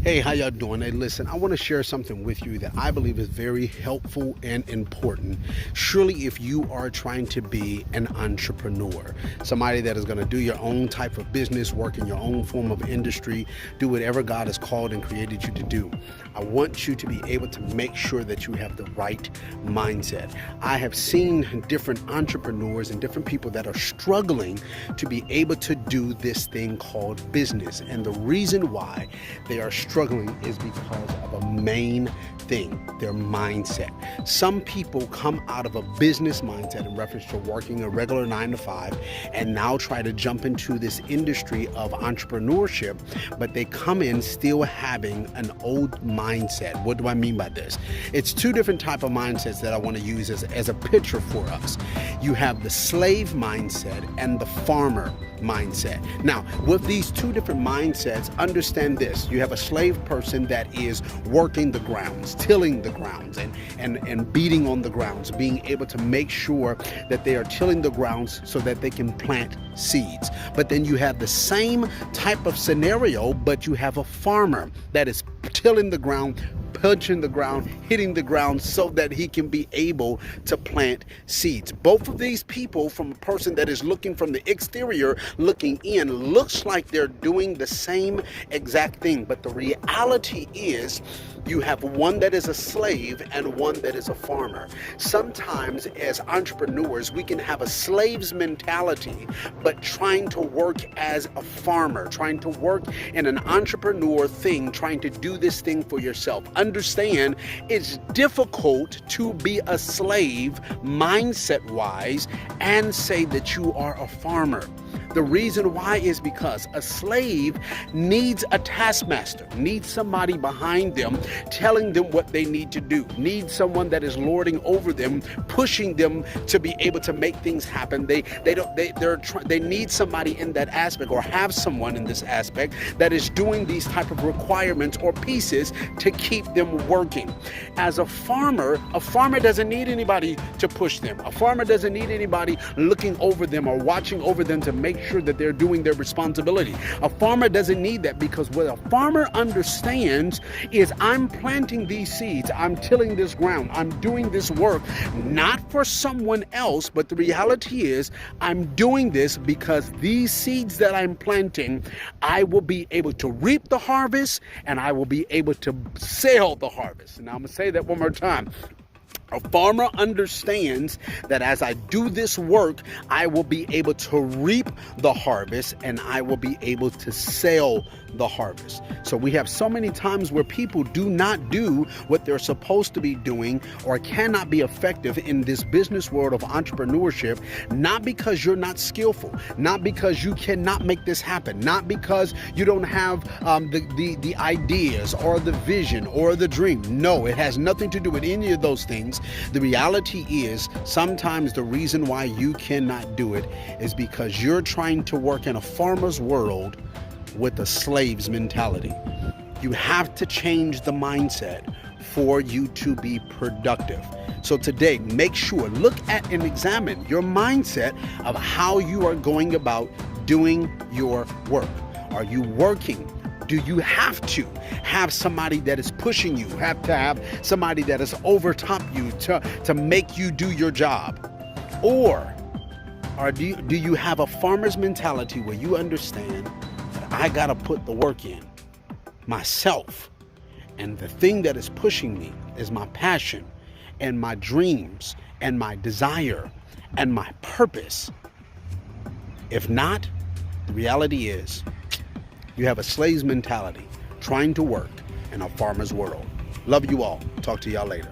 Hey, how y'all doing? Hey, listen, I want to share something with you that I believe is very helpful and important. Surely, if you are trying to be an entrepreneur, somebody that is going to do your own type of business, work in your own form of industry, do whatever God has called and created you to do, I want you to be able to make sure that you have the right mindset. I have seen different entrepreneurs and different people that are struggling to be able to do this thing called business. And the reason why they are struggling is because of a main thing, their mindset. Some people come out of a business mindset in reference to working a regular 9 to 5 and now try to jump into this industry of entrepreneurship, but they come in still having an old mindset. What do I mean by this? It's two different type of mindsets that I want to use as a picture for us. You have the slave mindset and the farmer mindset. Now, with these two different mindsets, understand this. You have a slave person that is working the grounds, tilling the grounds, and beating on the grounds, being able to make sure that they are tilling the grounds so that they can plant seeds. But then you have the same type of scenario, but you have a farmer that is tilling the ground, punching the ground, hitting the ground so that he can be able to plant seeds. Both of these people, from a person that is looking from the exterior, looking in, looks like they're doing the same exact thing. But the reality is you have one that is a slave and one that is a farmer. Sometimes as entrepreneurs, we can have a slave's mentality, but trying to work as a farmer, trying to work in an entrepreneur thing, trying to do this thing for yourself. Understand, it's difficult to be a slave mindset-wise and say that you are a farmer. The reason why is because a slave needs a taskmaster, needs somebody behind them telling them what they need to do, needs someone that is lording over them, pushing them to be able to make things happen. They need somebody in that aspect, or have someone in this aspect that is doing these type of requirements or pieces to keep them working. As a farmer doesn't need anybody to push them. A farmer doesn't need anybody looking over them or watching over them to make sure that they're doing their responsibility. A farmer doesn't need that, because what a farmer understands is, I'm planting these seeds, I'm tilling this ground, I'm doing this work not for someone else, but the reality is I'm doing this because these seeds that I'm planting, I will be able to reap the harvest and I will be able to sell the harvest. And I'm going to say that one more time. A farmer understands that as I do this work, I will be able to reap the harvest and I will be able to sell the harvest. So we have so many times where people do not do what they're supposed to be doing, or cannot be effective in this business world of entrepreneurship, not because you're not skillful, not because you cannot make this happen, not because you don't have the ideas or the vision or the dream. No, it has nothing to do with any of those things. The reality is, sometimes the reason why you cannot do it is because you're trying to work in a farmer's world with a slave's mentality. You have to change the mindset for you to be productive. So today, make sure, look at and examine your mindset of how you are going about doing your work. Are you working? Do you have to have somebody that is pushing you, have to have somebody that is over top you to make you do your job? Or do you have a farmer's mentality where you understand that I got to put the work in myself, and the thing that is pushing me is my passion and my dreams and my desire and my purpose? If not, the reality is you have a slave's mentality trying to work in a farmer's world. Love you all. Talk to y'all later.